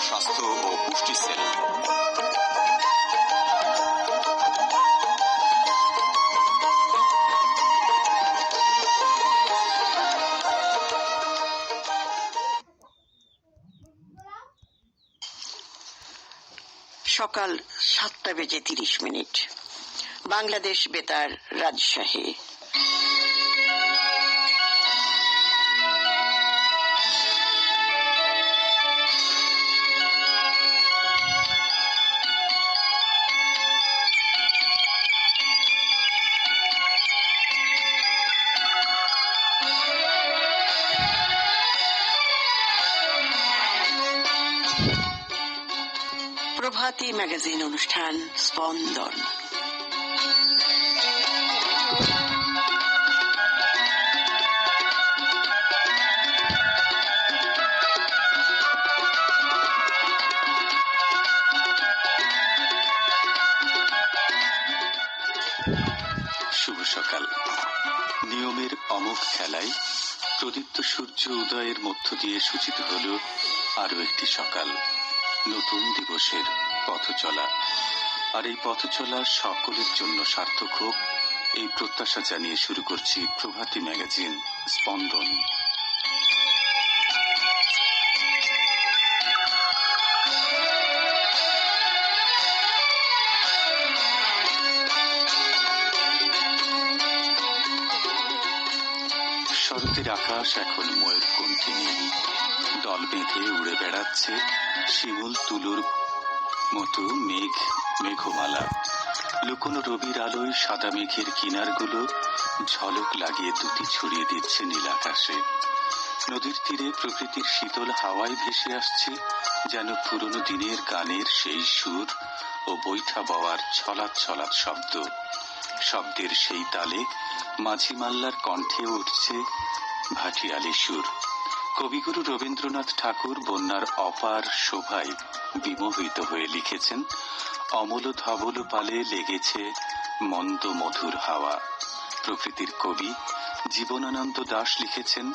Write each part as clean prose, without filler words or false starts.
স্বাস্থ্য ও পুষ্টি সেল। সকাল 7:30 বাংলাদেশ বেতার, রাজশাহী। প্রভাতী ম্যাগাজিন অনুষ্ঠান স্পন্দন। শুভ সকাল। নিয়মের অমোঘ খেলায় প্রদীপ্ত সূর্য উদয়ের মধ্য দিয়ে সূচিত হল আরো একটি সকাল, নতুন দিবসের পথ চলা। আর এই পথ চলা সকলের জন্য সার্থক হোক, এই প্রত্যাশা জানিয়ে শুরু করছি প্রভাতী ম্যাগাজিন স্পন্দন। শরতের আকাশ এখন ময়ূরকণ্ঠী নেই, দল বেঁধে উড়ে বেড়াচ্ছে শিমুল তুলোর মতো মেঘমালা। লুকোনো রবির আলোয় সাদা মেঘের কিনারগুলো ঝলক লাগিয়ে দুটি ছড়িয়ে দিচ্ছে নীল আকাশে। নদীর তীরে প্রকৃতির শীতল হাওয়ায় ভেসে আসছে যেন পুরনো দিনের গানের সেই সুর ও বৈঠা বওয়ার ছলাৎ ছলাৎ শব্দ। শব্দের সেই তালে মাঝি মাল্লার কণ্ঠে উঠছে ভাটিয়ালি সুর। কবিগুরু রবীন্দ্রনাথ ঠাকুর বন্যার অপার শোভায় বিমোহিত হয়ে লিখেছেন, অমল ধবল পালে লেগেছে মন্দ মধুর হাওয়া। প্রকৃতির কবি জীবনানন্দ দাশ লিখেছেন,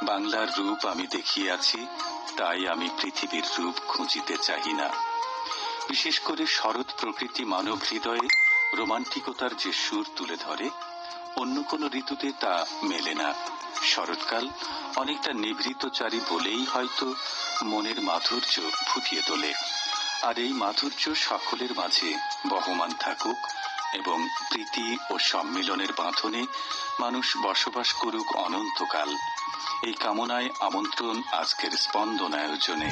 বাংলার রূপ আমি দেখিয়াছি, তাই আমি পৃথিবীর রূপ খুঁজিতে চাহি না। বিশেষ করে শরৎ প্রকৃতি মানব হৃদয়ে রোমান্টিকতার যে সুর তুলে ধরে, অন্য কোনো ঋতুতে তা মেলে না। শরৎকাল অনেকটা নিভৃতচারী বলেই হয়তো মনের মাধুর্য ফুটিয়ে তোলে। আর এই মাধুর্য সকলের মাঝে বহমান থাকুক এবং প্রীতি ও সম্মিলনের বাঁধনে মানুষ বসবাস করুক অনন্তকাল, এই কামনায় আমন্ত্রণ আজকের স্পন্দন আয়োজনে।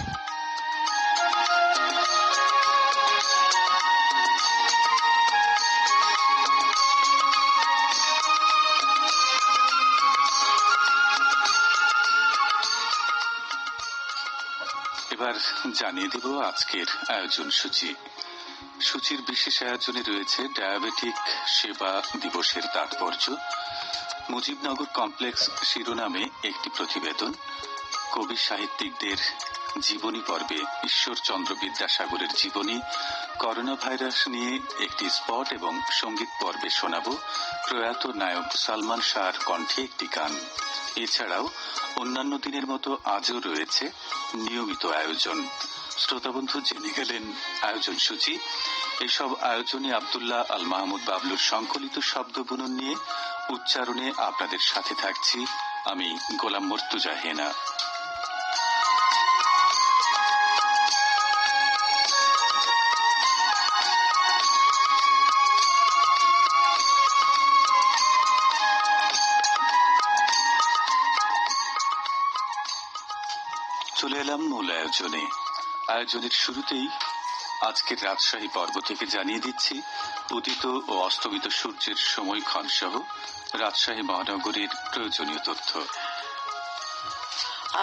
এবার জানিয়ে দেব আজকের আয়োজন সূচি। সূচির বিশেষ আয়োজনে রয়েছে ডায়াবেটিক সেবা দিবসের তাৎপর্য, মুজিবনগর কমপ্লেক্স শিরোনামে একটি প্রতিবেদন, কবি সাহিত্যিকদের জীবনী পর্বে ঈশ্বরচন্দ্র বিদ্যাসাগরের জীবনী, করোনা ভাইরাস নিয়ে একটি স্পট এবং সঙ্গীত পর্বে শোনাব প্রয়াত নায়ক সালমান শাহর কণ্ঠে একটি গান। এছাড়াও অন্যান্য দিনের মতো আজও রয়েছে নিয়মিত আয়োজন। শ্রোতাবন্ধু জেনে গেলেন আয়োজন সূচি। এসব আয়োজনে আব্দুল্লাহ আল মাহমুদ বাবলুর সংকলিত শব্দ বুনন নিয়ে উচ্চারণে আপনাদের সাথে থাকছি আমি গোলাম মর্তুজা হেনা। চলে এলাম মূল আয়োজনে। আয়োজনের শুরুতেই আজকের রাজশাহী পর্ব থেকে জানিয়ে দিচ্ছি উদিত ও অস্তমিত সূর্যের সময়ক্ষণ সহ রাজশাহী মহানগরীর প্রয়োজনীয় তথ্য।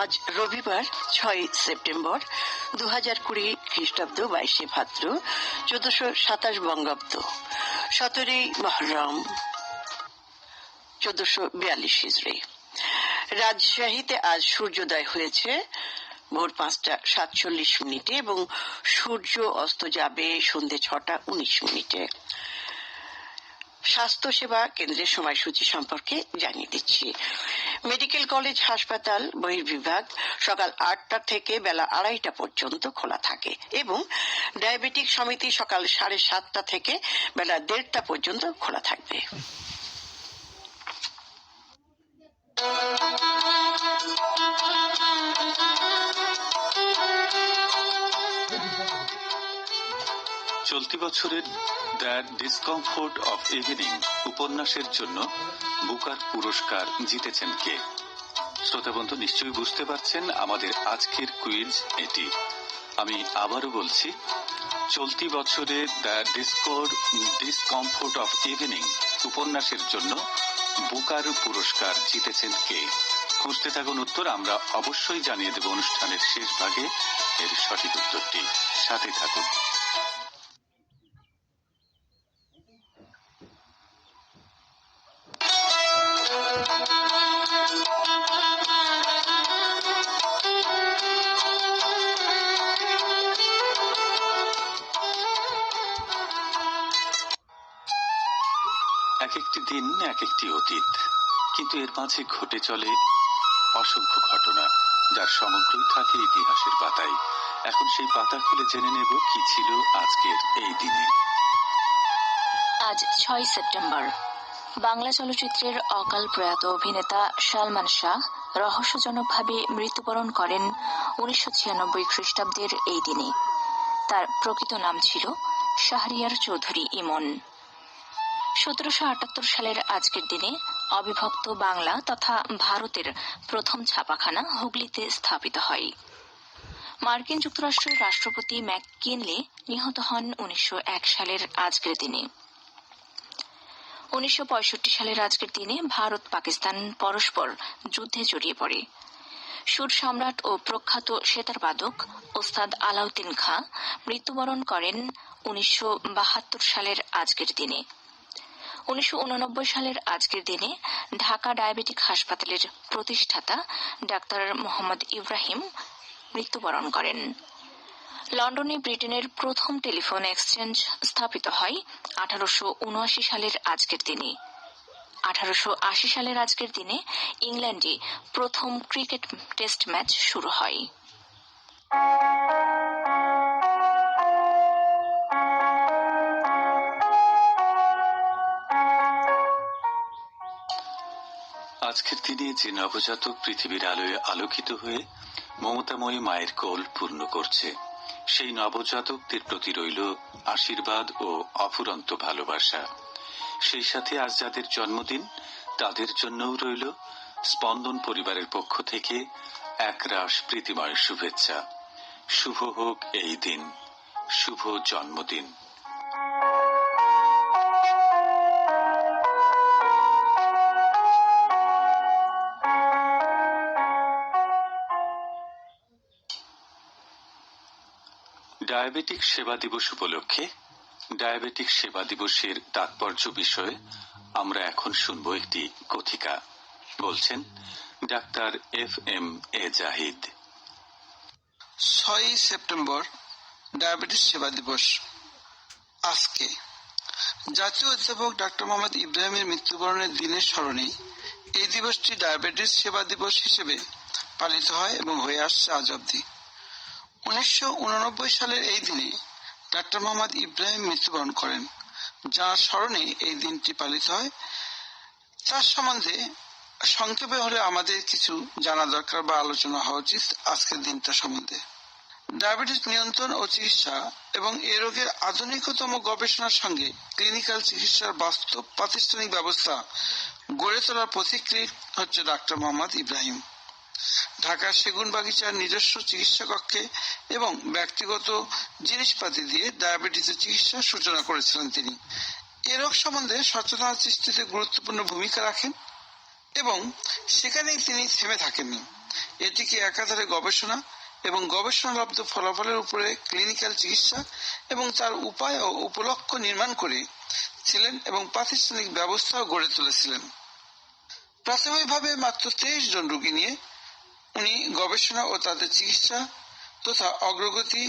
আজ রবিবার 6 সেপ্টেম্বর 2020 খ্রিস্টাব্দ, 22 ভাদ্র 1427 বঙ্গাব্দ, 17 মহরম 1442 হিজরি। রাজশাহীতে আজ সূর্যোদয় হয়েছে ভোর 5:47 এবং সূর্য অস্ত যাবে সন্ধ্যে 6:19। স্বাস্থ্যসেবা কেন্দ্রের সময়সূচি সম্পর্কে জানিয়ে দিচ্ছি। মেডিকেল কলেজ হাসপাতাল বহির্বিভাগ সকাল 8টা থেকে বেলা 2:30 পর্যন্ত খোলা থাকে এবং ডায়াবেটিক সমিতি সকাল 7:30 থেকে বেলা 1:30 পর্যন্ত খোলা থাকবে। চলতি বছরের দ্য ডিসকমফোর্ট অফ ইভিনিং উপন্যাসের জন্য বুকার পুরস্কার জিতেছেন কে? শ্রোতা বন্ধু, নিশ্চয়ই বুঝতে পারছেন আমাদের আজকের কুইজ এটি। আমি আবারও বলছি, চলতি বছরে দ্য ডিসকমফোর্ট অফ ইভিনিং উপন্যাসের জন্য বুকার পুরস্কার জিতেছেন কে? খুঁজতে থাকুন উত্তর, আমরা অবশ্যই জানিয়ে দেব অনুষ্ঠানের শেষ ভাগে এর সঠিক উত্তরটি। সাথে থাকুন। এক একটি দিন এক একটি অতীত, কিন্তু এর মাঝে ঘটে চলে অসংখ্য ঘটনা, যার সমগ্রই থাকে ইতিহাসের পাতায়। এখন সেই পাতা খুলে জেনে নেব কি ছিল আজকের এই দিনে। আজ 6 সেপ্টেম্বর। বাংলা চলচ্চিত্রের অকাল প্রয়াত অভিনেতা সালমান শাহ রহস্যজনকভাবে মৃত্যুবরণ করেন 1996 খ্রিস্টাব্দের এই দিনে। তার প্রকৃত নাম ছিল শাহরিয়ার চৌধুরী ইমন। 1778 সালের আজকের দিনে অবিভক্ত বাংলা তথা ভারতের প্রথম ছাপাখানা হুগলিতে স্থাপিত হয়। মার্কিন যুক্তরাষ্ট্রের রাষ্ট্রপতি ম্যাককিনলি নিহত হন 1901 সালের আজকের দিনে। 1965 সালের আজকের দিনে ভারত পাকিস্তান পরস্পর যুদ্ধে জড়িয়ে পড়ে। সুর সম্রাট ও প্রখ্যাত সেতারবাদক ওস্তাদ আলাউদ্দিন খাঁ মৃত্যুবরণ করেন 1972 সালের আজকের দিনে। 1989 সালের আজকের দিনে ঢাকা ডায়াবেটিক হাসপাতালের প্রতিষ্ঠাতা ডাক্তার মোহাম্মদ ইব্রাহিম মৃত্যুবরণ করেন। লন্ডনে ব্রিটেনের প্রথম টেলিফোন এক্সচেঞ্জ স্থাপিত হয় 1879 সালের আজকের দিনে। 1880 সালের আজকের দিনে ইংল্যান্ডে প্রথম ক্রিকেট টেস্ট ম্যাচ শুরু হয়। আজকের দিনে যে নবজাতক পৃথিবীর আলোয় আলোকিত হয়ে মমতাময়ী মায়ের কোল পূর্ণ করছে, সেই নবজাতকদের প্রতি রইল আশীর্বাদ ও অফুরন্ত ভালোবাসা। সেই সাথে আজ যাদের জন্মদিন, তাদের জন্যও রইল স্পন্দন পরিবারের পক্ষ থেকে একরাশ প্রীতিময় শুভেচ্ছা। শুভ হোক এই দিন, শুভ জন্মদিন। ডায়াবেটিক সেবা দিবস উপলক্ষে ডায়াবেটিক সেবা দিবসের তাৎপর্য বিষয়ে আমরা এখন শুনব একটি কথিকা। বলছেন doctor FM-A Zahid. 6 September diabetes সেবা দিবস। আজকে জাতীয় অধ্যাপক ডক্টর মোহাম্মদ ইব্রাহিমের মৃত্যুবরণের দিনের স্মরণে এই দিবসটি ডায়াবেটিস সেবা দিবস হিসেবে পালিত হয় এবং হয়ে আসছে আজ অবধি। 1989 সালের এই দিনে ডক্টর মোহাম্মদ ইব্রাহিম মৃত্যুবরণ করেন, যার স্মরণে এই দিনটি পালিত হয়। তার সম্বন্ধে সংক্ষেপে হলে আমাদের কিছু জানা দরকার বা আলোচনা হওয়া উচিত আজকের দিনটা সম্বন্ধে। ডায়াবেটিস নিয়ন্ত্রণ ও চিকিৎসা এবং এ রোগের আধুনিকতম গবেষণার সঙ্গে ক্লিনিক্যাল চিকিৎসার বাস্তব প্রাতিষ্ঠানিক ব্যবস্থা গড়ে তোলার পথিকৃৎ হচ্ছে ডক্টর মোহাম্মদ ইব্রাহিম। ঢাকার সেগুনবাগিচার নিজস্ব চিকিৎসা কক্ষে এবং ব্যক্তিগত জিনিসপাতি দিয়ে ডায়াবেটিসের চিকিৎসার সূচনা করেছিলেন তিনি। এ রোগ সম্বন্ধে সচেতনতা সৃষ্টিতে গুরুত্বপূর্ণ ভূমিকা রাখেন এবং সেখানেই তিনি থেমে থাকেননি। এটিকে একাধারে গবেষণা এবং গবেষণালব্ধ ফলাফলের উপরে ক্লিনিক্যাল চিকিৎসা এবং তার উপায় ও উপলক্ষ্য নির্মাণ করেছিলেন এবং প্রাতিষ্ঠানিক ব্যবস্থাও গড়ে তুলেছিলেন। প্রাথমিকভাবে মাত্র 23 জন রোগী নিয়ে উনি গবেষণা ও তাদের চিকিৎসা তথা অগ্রগতি,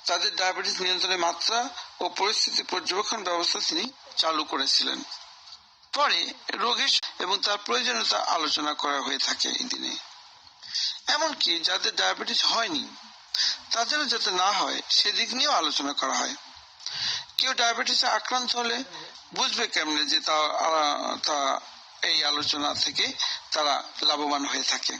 তাদের ডায়াবেটিস নিয়ন্ত্রণের মাত্রা ও পরিস্থিতি পর্যবেক্ষণ ব্যবস্থা তিনি চালু করেছিলেন। পরে রোগের এবং তার প্রয়োজনীয়তা আলোচনা করা হয়ে থাকে এই দিনে। এমনকি যাদের ডায়াবেটিস হয়নি তাদেরও যাতে না হয় সেদিক নিয়েও আলোচনা করা হয়। কেউ ডায়াবেটিসে আক্রান্ত হলে বুঝবে কেমনে যে তা এই আলোচনা থেকে তারা লাভবান হয়ে থাকে।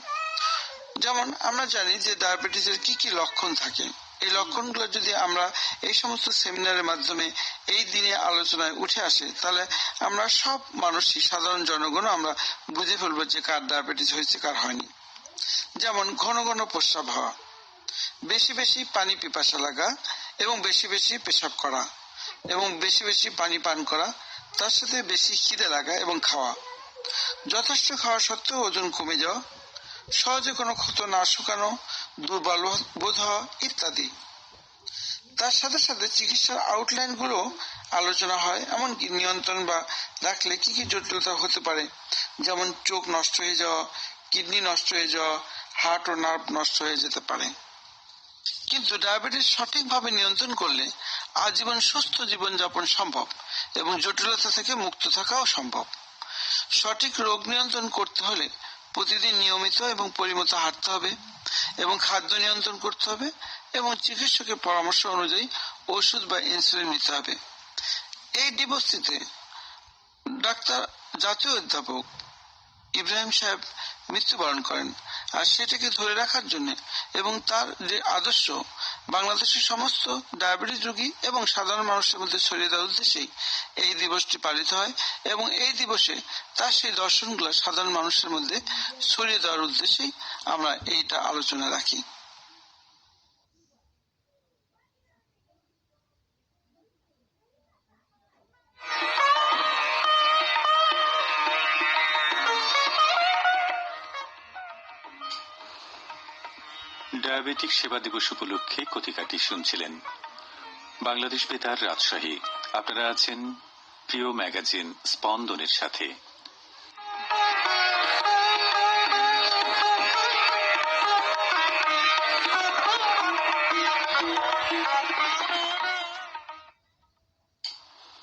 যেমন আমরা জানি যে ডায়াবেটিসের কি কি লক্ষণ থাকে। এই লক্ষণগুলো যদি আমরা এই সমস্ত সেমিনারের মাধ্যমে এই দিনে আলোচনায় উঠে আসে তাহলে আমরা সব মানুষই, সাধারণ জনগণও আমরা বুঝে ফেলবো যে কার ডায়াবেটিস হয়েছে কার হয়নি। যেমন ঘন ঘন প্রস্রাব হওয়া, বেশি বেশি পানি পিপাসা লাগা এবং বেশি বেশি পেশাব করা এবং বেশি বেশি পানি পান করা, তার সাথে বেশি খিদে লাগা এবং খাওয়া, যথেষ্ট খাওয়া সত্ত্বেও ওজন কমে যাওয়া, সহজে কোনো ক্ষত না শুকানো, দুর্বল বোধ হওয়া ইত্যাদি। তার সাথে সাথে চিকিৎসার আউটলাইন গুলো আলোচনা হয়, এমনকি নিয়ন্ত্রণ বা রাখলে কি কি জটিলতা হতে পারে, যেমন চোখ নষ্ট হয়ে যাওয়া, কিডনি নষ্ট হয়ে যাওয়া, হার্ট ও নার্ভ নষ্ট হয়ে যেতে পারে। কিন্তু ডায়াবেটিস সঠিকভাবে নিয়ন্ত্রণ করলে আজীবন সুস্থ জীবনযাপন সম্ভব এবং জটিলতা থেকে মুক্ত থাকাও সম্ভব। সঠিক রোগ নিয়ন্ত্রণ করতে হলে প্রতিদিন নিয়মিত এবং পরিমিত হাঁটতে হবে এবং খাদ্য নিয়ন্ত্রণ করতে হবে এবং চিকিৎসকের পরামর্শ অনুযায়ী ওষুধ বা ইনসুলিন নিতে হবে। এই দিবসটিতে ডাক্তার জাতীয় অধ্যাপক ইব্রাহিম সাহেব মৃত্যুবরণ করেন, আর সেটাকে ধরে রাখার জন্য এবং তার যে আদর্শ বাংলাদেশের সমস্ত ডায়াবেটিস রোগী এবং সাধারণ মানুষের মধ্যে ছড়িয়ে দেওয়ার উদ্দেশ্যেই এই দিবসটি পালিত হয় এবং এই দিবসে তার সেই দর্শনগুলো সাধারণ মানুষের মধ্যে ছড়িয়ে দেওয়ার উদ্দেশ্যেই আমরা এইটা আলোচনা রাখি। ডায়াবেটিক সেবা দিবস উপলক্ষে কথিকাটি শুনছিলেন। বাংলাদেশ বেতার, রাজশাহী। আপনারা আছেন প্রিয় ম্যাগাজিন স্পন্দনের সাথে।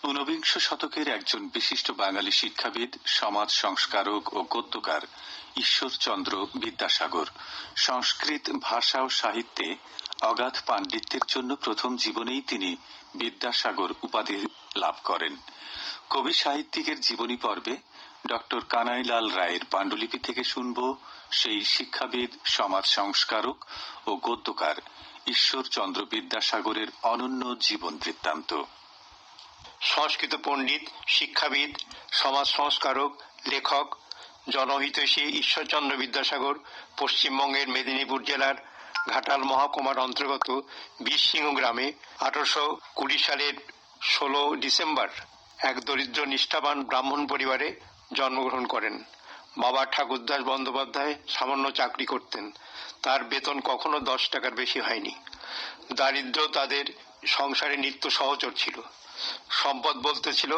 ঊনবিংশ শতকের একজন বিশিষ্ট বাঙালি শিক্ষাবিদ, সমাজ সংস্কারক ও গদ্যকার ঈশ্বরচন্দ্র বিদ্যাসাগর সংস্কৃত ভাষা ও সাহিত্যে অগাধ পাণ্ডিত্যের জন্য প্রথম জীবনেই তিনি বিদ্যাসাগর উপাধি লাভ করেন। কবি সাহিত্যিকের জীবনী পর্বে ডক্টর কানাইলাল রায়ের পাণ্ডুলিপি থেকে শুনব সেই শিক্ষাবিদ, সমাজ সংস্কারক ও গদ্যকার ঈশ্বরচন্দ্র বিদ্যাসাগরের অনন্য জীবন বৃত্তান্ত। সংস্কৃত পণ্ডিত, শিক্ষাবিদ, সমাজ সংস্কারক, লেখক, জনহিতৈষী ঈশ্বরচন্দ্র বিদ্যাসাগর পশ্চিমবঙ্গের মেদিনীপুর জেলার ঘাটাল মহকুমার অন্তর্গত বীরসিংহ গ্রামে 1820 সালের 16 ডিসেম্বর এক দরিদ্র নিষ্ঠাবান ব্রাহ্মণ পরিবারে জন্মগ্রহণ করেন। বাবা ঠাকুরদাস বন্দ্যোপাধ্যায় সামান্য চাকরি করতেন। তার বেতন কখনো 10 টাকার বেশি হয়নি। দারিদ্র্য তাদের সংসারে নিত্য সহচর ছিল। সম্পদ বলতে ছিল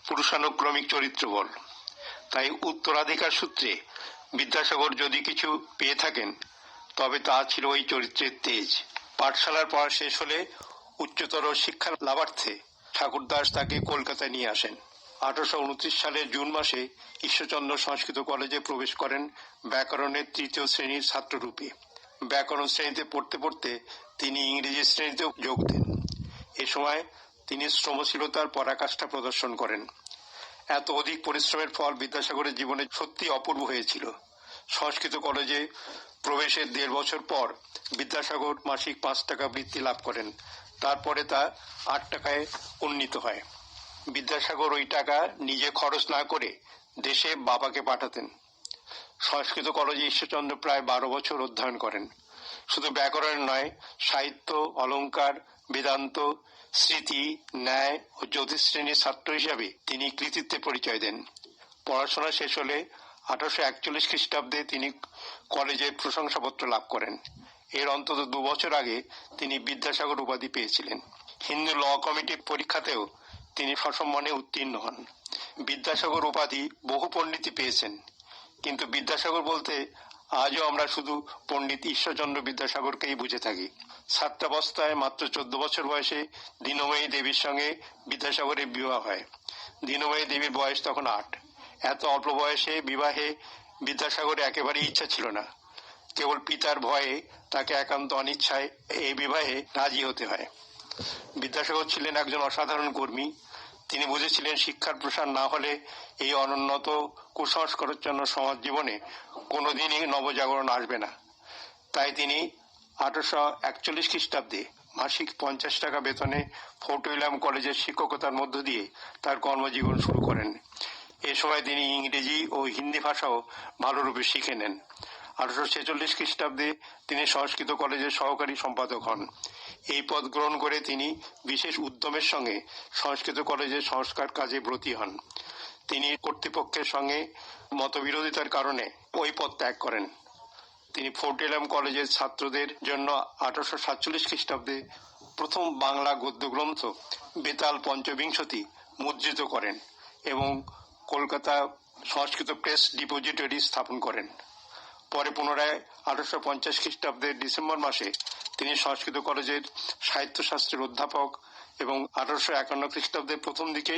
পুরুষানুক্রমিক চরিত্র বল। তাই উত্তরাধিকার সূত্রে বিদ্যাসাগর যদি কিছু পেয়ে থাকেন তবে তা ছিল ওই চরিত্রের তেজ। পাঠশালার পড়া শেষ হলে উচ্চতর শিক্ষা লাভার্থে ঠাকুরদাস তাকে কলকাতায় নিয়ে আসেন। 1829 সালের জুন মাসে ঈশ্বরচন্দ্র সংস্কৃত কলেজে প্রবেশ করেন ব্যাকরণের 3য় শ্রেণীর ছাত্ররূপে। ব্যাকরণ শ্রেণীতে পড়তে পড়তে তিনি ইংরেজি শ্রেণীতেও যোগ দেন। এ সময় তিনি শ্রমশীলতার পরাকাষ্ঠা প্রদর্শন করেন। এত অধিক পরিশ্রমের ফল বিদ্যাসাগরের জীবনে সত্যি অপূর্ব হয়েছিল। সংস্কৃত কলেজে প্রবেশের 1.5 বছর পর বিদ্যাসাগর মাসিক 5 টাকা বৃত্তি লাভ করেন। তারপরে তা 8 টাকায় উন্নীত হয়। বিদ্যাসাগর ওই টাকা নিজে খরচ না করে দেশে বাবাকে পাঠাতেন। সংস্কৃত কলেজে ঈশ্বরচন্দ্র প্রায় 12 বছর অধ্যয়ন করেন। শুধু ব্যাকরণ নয়, সাহিত্য, অলঙ্কার, বেদান্ত, স্মৃতি, ন্যায় ও জ্যোতিষ শ্রেণীর ছাত্র হিসাবে তিনি কৃতিত্বের পরিচয় দেন। পড়াশোনা শেষ হলে 1841 খ্রিস্টাব্দে তিনি কলেজের প্রশংসাপত্র লাভ করেন। এর অন্তত 2 বছর আগে তিনি বিদ্যাসাগর উপাধি পেয়েছিলেন। হিন্দু ল কমিটির পরীক্ষাতেও তিনি সসম্মানে উত্তীর্ণ হন। বিদ্যাসাগর উপাধি বহু পণ্ডিতই পেয়েছেন, কিন্তু বিদ্যাসাগর বলতে আজও আমরা শুধু পণ্ডিত ঈশ্বরচন্দ্র বিদ্যাসাগরকেই বুঝে থাকি। ছাত্রাবস্থায় মাত্র 14 বছর বয়সে দীনময়ী দেবীর সঙ্গে বিদ্যাসাগরের বিবাহ হয়। দীনময়ী দেবীর বয়স তখন 8। এত অল্প বয়সে বিবাহে বিদ্যাসাগরের একেবারেই ইচ্ছা ছিল না। কেবল পিতার ভয়ে তাকে একান্ত অনিচ্ছায় এই বিবাহে রাজি হতে হয়। বিদ্যাসাগর ছিলেন একজন অসাধারণ কর্মী। তিনি বুঝেছিলেন শিক্ষার প্রসার না হলে এই অনুন্নত কুসংস্কারাচ্ছন্ন সমাজ জীবনে কোনোদিনই নবজাগরণ আসবে না। তাই তিনি 1841 খ্রিস্টাব্দে মাসিক 50 টাকা বেতনে ফোর্ট উইলিয়াম কলেজের শিক্ষকতার মধ্য দিয়ে তার কর্মজীবন শুরু করেন। এ সময় তিনি ইংরেজি ও হিন্দি ভাষাও ভালোরূপে শিখে নেন। 1846 খ্রিস্টাব্দে তিনি সংস্কৃত কলেজের সহকারী সম্পাদক হন। এই পদ গ্রহণ করে তিনি বিশেষ উদ্যমের সঙ্গে সংস্কৃত কলেজের সংস্কার কাজে ব্রতী হন। তিনি কর্তৃপক্ষের সঙ্গে মতবিরোধিতার কারণে ওই পদ ত্যাগ করেন। তিনি ফোর্ট উইলিয়াম কলেজের ছাত্রদের জন্য 1847 খ্রিস্টাব্দে প্রথম বাংলা গদ্য গ্রন্থ বেতাল পঞ্চবিংশতি মুদ্রিত করেন এবং কলকাতা সংস্কৃত প্রেস ডিপোজিটরি স্থাপন করেন। পরে পুনরায় 1850 খ্রিস্টাব্দের ডিসেম্বর মাসে তিনি সংস্কৃত কলেজের সাহিত্যশাস্ত্রের অধ্যাপক এবং 1851 খ্রিস্টাব্দের প্রথম দিকে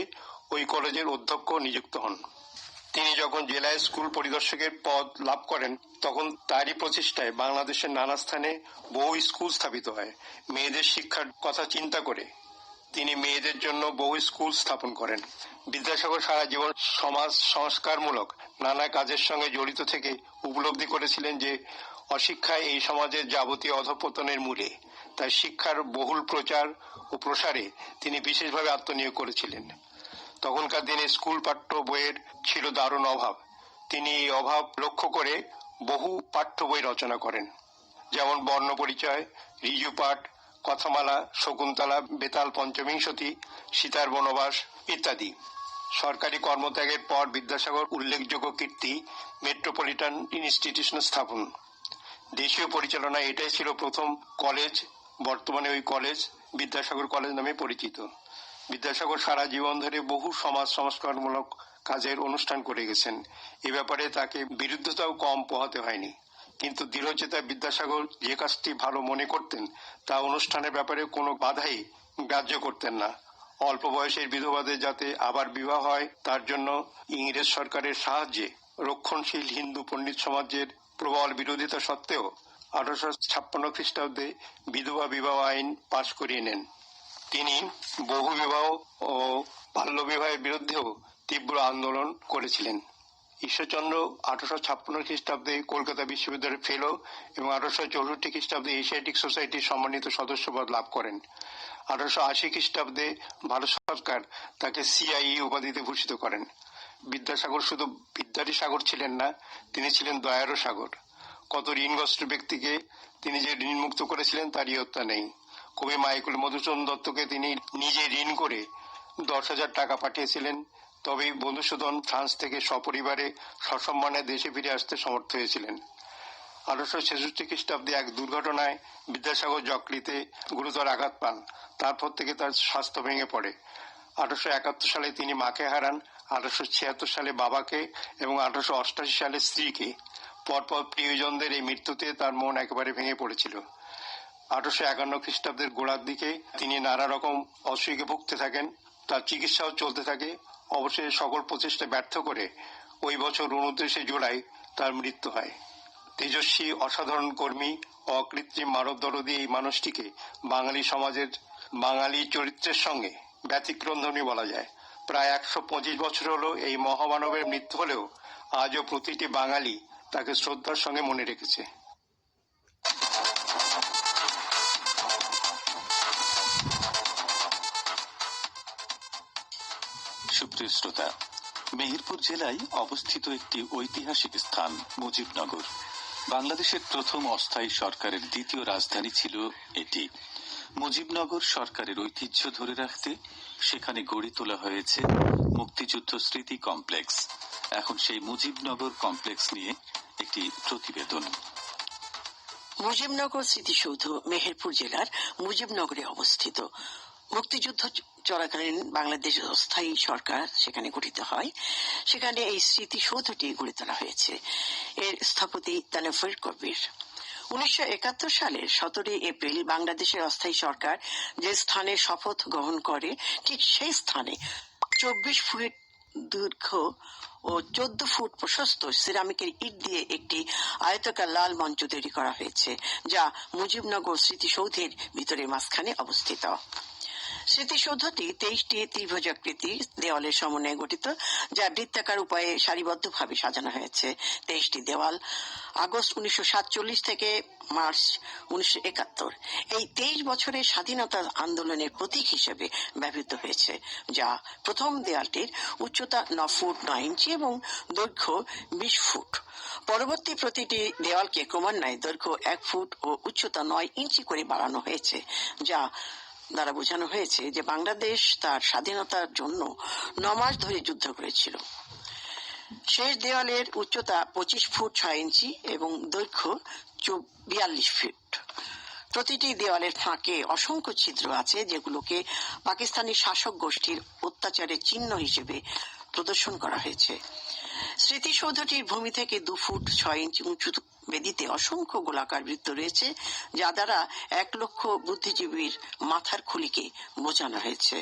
ওই কলেজের অধ্যক্ষ নিযুক্ত হন। তিনি যখন জেলা স্কুল পরিদর্শকের পদ লাভ করেন তখন তারই প্রচেষ্টায় বাংলাদেশের নানা স্থানে বহু স্কুল স্থাপিত হয়। মেয়েদের শিক্ষার কথা চিন্তা করে তিনি মেয়েদের জন্য বহু স্কুল স্থাপন করেন। বিদ্যাসাগর সারা জীবন সমাজ সংস্কারমূলক নানা কাজের সঙ্গে জড়িত থেকে উপলব্ধি করেছিলেন যে অশিক্ষায় এই সমাজের যাবতীয় অধঃপতনের মূলে। তাই শিক্ষার বহুল প্রচার ও প্রসারে তিনি বিশেষভাবে আত্মনিয়োগ করেছিলেন। তখনকার দিনে স্কুল পাঠ্য বইয়ের ছিল দারুণ অভাব। তিনি এই অভাব লক্ষ্য করে বহু পাঠ্য বই রচনা করেন, যেমন বর্ণপরিচয়, ঋজুপাঠ, কথামালা, শকুন্তলা, বেতাল পঞ্চবিংশতি, সীতার বনবাস ইত্যাদি। সরকারি কর্মত্যাগের পর বিদ্যাসাগর উল্লেখযোগ্য কীর্তি মেট্রোপলিটন ইনস্টিটিউশন স্থাপন। দেশীয় পরিচালনায় এটাই ছিল প্রথম কলেজ। বর্তমানে ওই কলেজ বিদ্যাসাগর কলেজ নামে পরিচিত। বিদ্যাসাগর সারা জীবন ধরে বহু সমাজ সংস্কারমূলক কাজের অনুষ্ঠান করে গেছেন। এ ব্যাপারে তাকে বিরুদ্ধতাও কম পোহাতে হয়নি। কিন্তু দৃঢ়চেতা বিদ্যাসাগর যে কাজটি ভালো মনে করতেন তা অনুষ্ঠানের ব্যাপারে কোনো বাধাই গ্রাহ্য করতেন না। অল্প বয়সের বিধবাদের যাতে আবার বিবাহ হয় তার জন্য ইংরেজ সরকারের সাহায্যে রক্ষণশীল হিন্দু পণ্ডিত সমাজের প্রবল বিরোধিতা সত্ত্বেও 1856 খ্রিস্টাব্দে বিধবা বিবাহ আইন পাশ করিয়ে নেন। তিনি বহু বিবাহ ও বাল্য বিবাহের বিরুদ্ধেও তীব্র আন্দোলন করেছিলেন। ঈশ্বরচন্দ্র 1856 খ্রিস্টাব্দে কলকাতা বিশ্ববিদ্যালয়ের ফেলো এবং 1864 খ্রিস্টাব্দে এশিয়াটিক সোসাইটির সম্মানিত সদস্যপদ লাভ করেন। 1880 খ্রিস্টাব্দে ভারত সরকার তাকে CIE উপাধিতে ভূষিত করেন। বিদ্যাসাগর শুধু বিদ্যারই সাগর ছিলেন না, তিনি ছিলেন দয়ারও সাগর। কত ঋণগ্রস্ত ব্যক্তিকে তিনি যে ঋণমুক্ত করেছিলেন তার ইয়ত্তা নেই। কবি মাইকেল মধুসূদন দত্তকে তিনি নিজে ঋণ করে 10,000 টাকা পাঠিয়েছিলেন। তবেই মধুসূদন ফ্রান্স থেকে সপরিবারে সসম্মানে দেশে ফিরে আসতে সমর্থ হয়েছিলেন। 1866 খ্রিস্টাব্দে এক দুর্ঘটনায় বিদ্যাসাগর যকৃতে গুরুতর আঘাত পান। তারপর থেকে তার স্বাস্থ্য ভেঙে পড়ে। 1871 সালে তিনি মাকে হারান, 1876 সালে বাবাকে এবং 1888 সালে স্ত্রীকে। পরপর প্রিয়জনদের এই মৃত্যুতে তার মন একেবারে ভেঙে পড়েছিল। 1851 খ্রিস্টাব্দের গোড়ার দিকে তিনি নানা রকম অসুখে ভুগতে থাকেন। তার চিকিৎসাও চলতে থাকে। অবশেষে সকল প্রচেষ্টা ব্যর্থ করে ওই বছর 29 জুলাই তার মৃত্যু হয়। তেজস্বী, অসাধারণ কর্মী, অকৃত্রিম মানবদরদী এই মানুষটিকে বাঙালি সমাজের বাঙালি চরিত্রের সঙ্গে ব্যতিক্রমধর্মী বলা যায়। প্রায় 125 বছর হলো এই মহামানবের মৃত্যু হলেও আজও প্রতিটি বাঙালি তাকে শ্রদ্ধার সঙ্গে মনে রেখেছে। সুপ্রিয় শ্রোতা, মেহেরপুর জেলায় অবস্থিত একটি ঐতিহাসিক স্থান মুজিবনগর। বাংলাদেশের প্রথম অস্থায়ী সরকারের দ্বিতীয় রাজধানী ছিল এটি। মুজিবনগর সরকারের ঐতিহ্য ধরে রাখতে সেখানে গড়ে তোলা হয়েছে মুক্তিযুদ্ধ স্মৃতি কমপ্লেক্স। এখন সেই মুজিবনগর কমপ্লেক্স নিয়ে একটি প্রতিবেদন। মুজিবনগর স্মৃতিসৌধ মেহেরপুর জেলার মুজিবনগরে অবস্থিত। মুক্তিযুদ্ধ চলাকালীন বাংলাদেশের অস্থায়ী সরকার সেখানে গঠিত হয়। সেখানে এই স্মৃতিসৌধটি গড়ে তোলা হয়েছে। এর স্থপতি তানভীর কবির। 1971 সালের 17 এপ্রিল বাংলাদেশের অস্থায়ী সরকার যে স্থানে শপথ গ্রহণ করে ঠিক সেই স্থানে 24 ফিট দৈর্ঘ্য ও 14 ফুট প্রশস্ত সিরামিকের ইট দিয়ে একটি আয়তাকার লাল মঞ্চ তৈরি করা হয়েছে, যা মুজিবনগর স্মৃতিসৌধের ভিতরে মাঝখানে অবস্থিত। স্মৃতিসৌধটি 23টি ত্রিভুজাকৃতির দেওয়ালের সমন্বয়ে গঠিত, যা বৃত্তাকার উপায়ে সারিবদ্ধভাবে সাজানো হয়েছে। 23টি দেওয়াল আগস্ট 1947 থেকে মার্চ 1971 এই 23 বছরের স্বাধীনতা আন্দোলনের প্রতীক হিসেবে ব্যবহৃত হয়েছে, যা প্রথম দেওয়ালটির উচ্চতা 9 ফুট 9 ইঞ্চি এবং দৈর্ঘ্য 20 ফুট। পরবর্তী প্রতিটি দেওয়ালকে ক্রমান্বয়ে দৈর্ঘ্য 1 ফুট ও উচ্চতা 9 ইঞ্চি করে বাড়ানো হয়েছে, যা দ্বারা বোঝানো হয়েছে যে বাংলাদেশ তার স্বাধীনতার জন্য 9 মাস ধরে যুদ্ধ করেছিল। শেষ দেওয়ালের উচ্চতা 25 ফুট 6 ইঞ্চি এবং দৈর্ঘ্য 42 ফিট। প্রতিটি দেওয়ালের ফাঁকে অসংখ্য ছিদ্র আছে, যেগুলোকে পাকিস্তানি শাসক গোষ্ঠীর অত্যাচারের চিহ্ন হিসেবে প্রদর্শন করা হয়েছে। স্মৃতিসৌধটির ভূমি থেকে 2 ফুট 6 ইঞ্চি উঁচু বেদিতে অসংখ্য গোলাকার বৃত্ত রয়েছে, যা দ্বারা 1 লক্ষ বুদ্ধিজীবীর মাথার খুলিকে বোঝানো হয়েছে।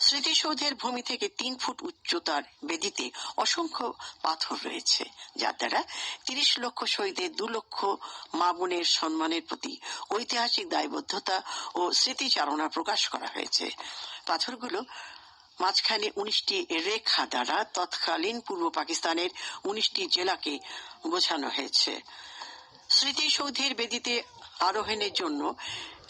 স্মৃতিসৌধের ভূমি থেকে 3 ফুট উচ্চতার বেদিতে অসংখ্য পাথর রয়েছে, যার দ্বারা 30 লক্ষ শহীদের 2 লক্ষ মা বোনের সম্মানের প্রতি ঐতিহাসিক দায়বদ্ধতা ও স্মৃতিচারণা প্রকাশ করা হয়েছে। পাথরগুলো মাঝখানে 19টি রেখা দ্বারা তৎকালীন পূর্ব পাকিস্তানের 19টি জেলাকে বোঝানো হয়েছে। স্মৃতিসৌধের বেদিতে আরোহণের জন্য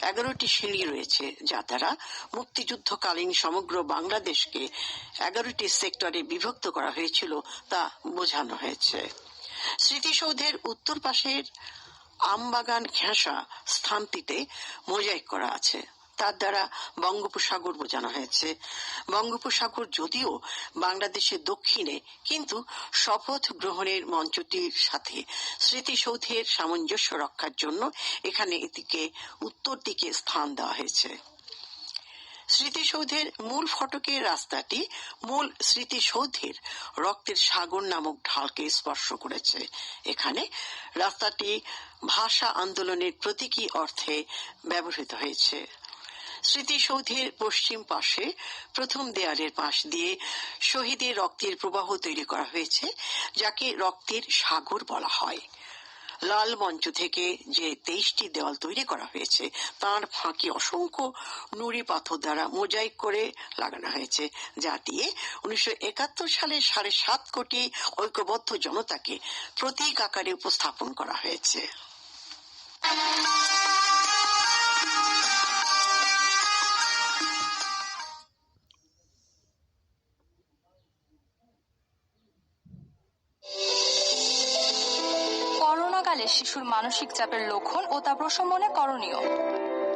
11টি সিঁড়ি রয়েছে, যা দ্বারা মুক্তিযুদ্ধকালীন সমগ্র বাংলাদেশকে 11টি সেক্টরে বিভক্ত করা হয়েছিল তা বোঝানো হয়েছে। স্মৃতিসৌধের উত্তর পাশের আমবাগান ঘেঁষা স্থানটিতে মোজাইক করা আছে, তার দ্বারা বঙ্গোপসাগর বোঝানো হয়েছে। বঙ্গোপসাগর যদিও বাংলাদেশের দক্ষিণে, কিন্তু শপথ গ্রহণের মঞ্চটির সাথে স্মৃতিসৌধের সামঞ্জস্য রক্ষার জন্য এখানে এটিকে উত্তর দিকে স্থান দেওয়া হয়েছে। স্মৃতিসৌধের মূল ফটকের রাস্তাটি মূল স্মৃতিসৌধের রক্তের সাগর নামক ঢালকে স্পর্শ করেছে। এখানে রাস্তাটি ভাষা আন্দোলনের প্রতীকী অর্থে ব্যবহৃত হয়েছে। স্মৃতিসৌধের পশ্চিম পাশে প্রথম দেয়ালের পাশ দিয়ে শহীদের রক্তের প্রবাহ তৈরি করা হয়েছে, যাকে রক্তের সাগর বলা হয়। লাল মঞ্চ থেকে যে 23টি দেওয়াল তৈরি করা হয়েছে তার ফাঁকে অসংখ্য নুড়ি পাথর দ্বারা মোজাইক করে লাগানো হয়েছে, যা দিয়ে 1971 সালে 7.5 কোটি ঐক্যবদ্ধ জনতাকে প্রতীক আকারে উপস্থাপন করা হয়েছে। করোনাকালে শিশুর মানসিক চাপের লক্ষণ ও তা প্রশমনে করণীয়।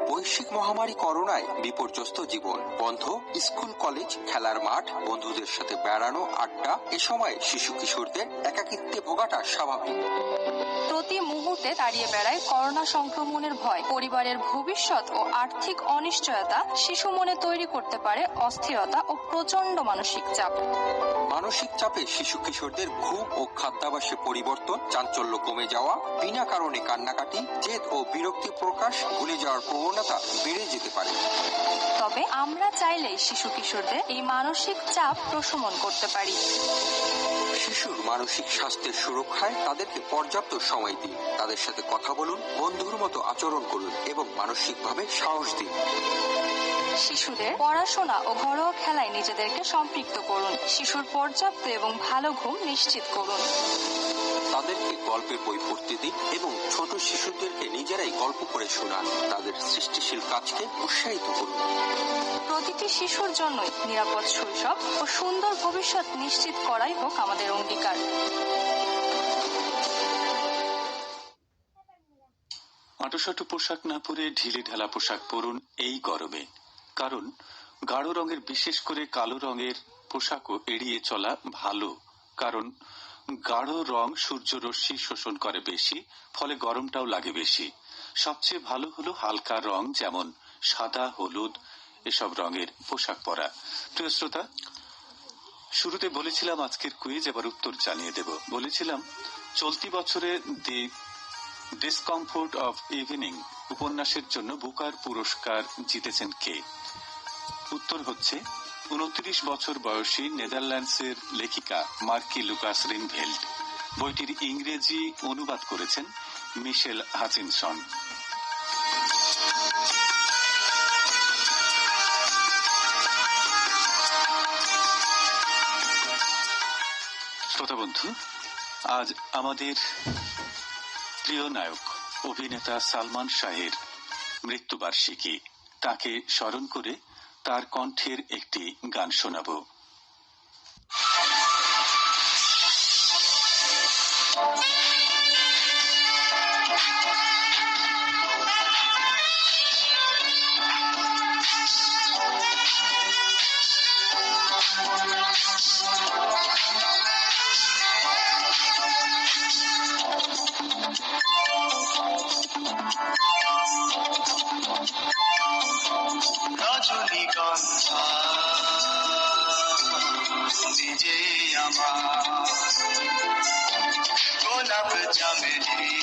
বৈশ্বিক মহামারী করোনায় বিপর্যস্ত জীবন, বন্ধ স্কুল কলেজ, খেলার মাঠ, বন্ধুদের সাথে বেড়ানো, আড্ডা। এ সময় শিশু কিশোরদের একাকিত্বে ভোগাটা স্বাভাবিক। প্রতি মুহূর্তে তাড়িয়ে বেড়ায় করোনা সংক্রমণের ভয়। পরিবারের ভবিষ্যৎ ও আর্থিক অনিশ্চয়তা শিশু মনে তৈরি করতে পারে অস্থিরতা ও প্রচন্ড মানসিক চাপ। মানসিক চাপে শিশু কিশোরদের ঘুম ও খাদ্যাভ্যাসে পরিবর্তন, চাঞ্চল্য কমে যাওয়া, বিনা কারণে কান্নাকাটি, জেদ ও বিরক্তি প্রকাশ, ভুলে যাওয়ার প্রবণতা বেড়ে যেতে পারে। তবে আমরা চাইলেই শিশু কিশোরদের এই মানসিক চাপ প্রশমন করতে পারি। শিশুর মানসিক স্বাস্থ্যের সুরক্ষায় তাদেরকে পর্যাপ্ত সময় দিন, তাদের সাথে কথা বলুন, বন্ধুর মতো আচরণ করুন এবং মানসিকভাবে সাহস দিন। শিশুদের পড়াশোনা ও ঘরোয়া খেলায় নিজেদেরকে সম্পৃক্ত করুন। শিশুর পর্যাপ্ত এবং ভালো ঘুম নিশ্চিত করুন। তাদেরকে গল্পের বই পড়তে দিন এবং ছোট শিশুদেরকে নিজেরাই গল্প করে শোনান। তাদের সৃষ্টিশীল কাজকে উৎসাহিত করুন। প্রতিটি শিশুর জন্যই নিরাপদ শৈশব ও সুন্দর ভবিষ্যৎ নিশ্চিত করাই হোক আমাদের অঙ্গীকার। আঁটোসাঁটো পোশাক না পরে ঢিলে ঢালা পোশাক পরুন এই গরমে, কারণ গাঢ় রঙের, বিশেষ করে কালো রঙের পোশাকও এড়িয়ে চলা ভালো, কারণ গাঢ় রং সূর্যরশ্মি শোষণ করে বেশি, ফলে গরমটাও লাগে বেশি। সবচেয়ে ভালো হলো হালকা রং, যেমন সাদা, হলুদ এসব রঙের পোশাক পরা। প্রিয় শ্রোতা, শুরুতে বলেছিলাম আজকের কুইজ, এবার উত্তর জানিয়ে দেব। বলেছিলাম চলতি বছরে দি ডিসকমফোর্ট অফ ইভিনিং উপন্যাসের জন্য বুকার পুরস্কার জিতেছেন কে? উত্তর হচ্ছে 29 বছর বয়সী নেদারল্যান্ডসের লেখিকা মার্কি লুকাস রিনভেল্ড। বইটির ইংরেজি অনুবাদ করেছেন মিশেল হাচিনসন। শ্রোতা বন্ধু, আজ আমাদের প্রিয় নায়ক অভিনেতা সালমান শাহের মৃত্যুবার্ষিকী। তাকে স্মরণ করে তার কণ্ঠের একটি গান শোনাবো। রজনীগন্ধা তুমি যে আমার, গোলাপ চামেলি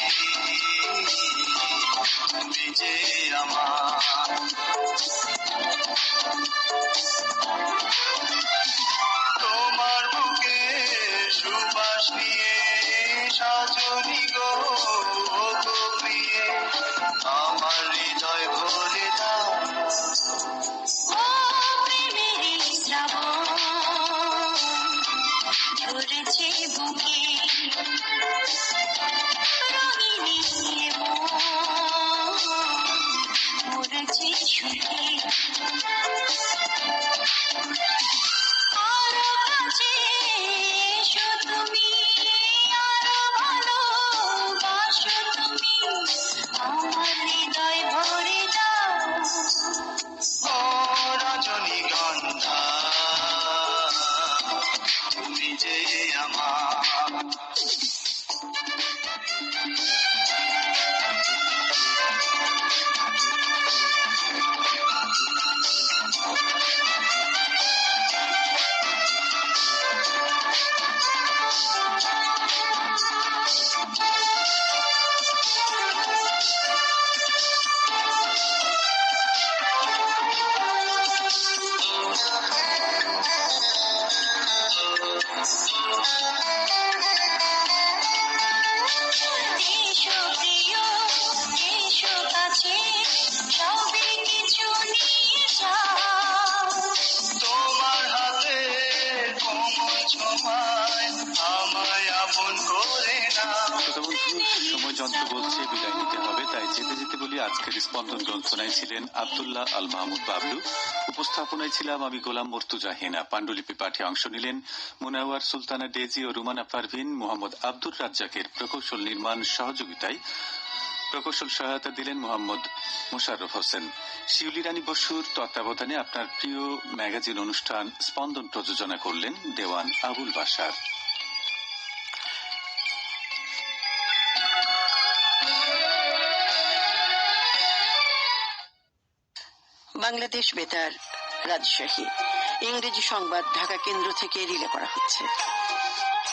তুমি যে আমার, তোমার বুকে সুবাস নিয়ে সাজনি গো প্রিয়ে আমার হৃদয় ভরে দাও। ঝরেছে বুকে রঙিনী মরেছে সুখে, আরো কাছে এসো তুমি, আরো ভালোবাসো তুমি, আমার হৃদয় ভরে দাও। ও রজনীগন্ধা তুমি যে আমার, এসো প্রিয় এসো কাছে, সবই কিছু নিয়ে যাও। তোমার হাতে কোমল ছোঁয়ায় আমায় আপন করে নাও। শ্রোতা বন্ধু, সময় যন্ত্র বলছে বিদায় নিতে হবে, তাই যেতে যেতে বলি আজকের স্পন্দন গ্রন্থনায় ছিলেন আব্দুল্লাহ আল মাহমুদ বাবলু, উপস্থাপনায় ছিলাম আমি গোলাম মর্তুজা হেনা, পাণ্ডুলিপি পাঠে অংশ নিলেন মুনাওয়ার সুলতানা ডেজি ও রুমানা পারভিন, মোহাম্মদ আব্দুর রাজ্জাকের প্রকৌশল নির্মাণ সহযোগিতায় প্রকৌশল সহায়তা দিলেন মোহাম্মদ মোশাররফ হোসেন। শিউলি রানী বসুর তত্ত্বাবধানে আপনার প্রিয় ম্যাগাজিন অনুষ্ঠান স্পন্দন প্রযোজনা করলেন দেওয়ান আবুল বাশার। বাংলাদেশ বেতার রাজশাহী, ইংরেজি সংবাদ ঢাকা কেন্দ্র থেকে রিলে করা হচ্ছে।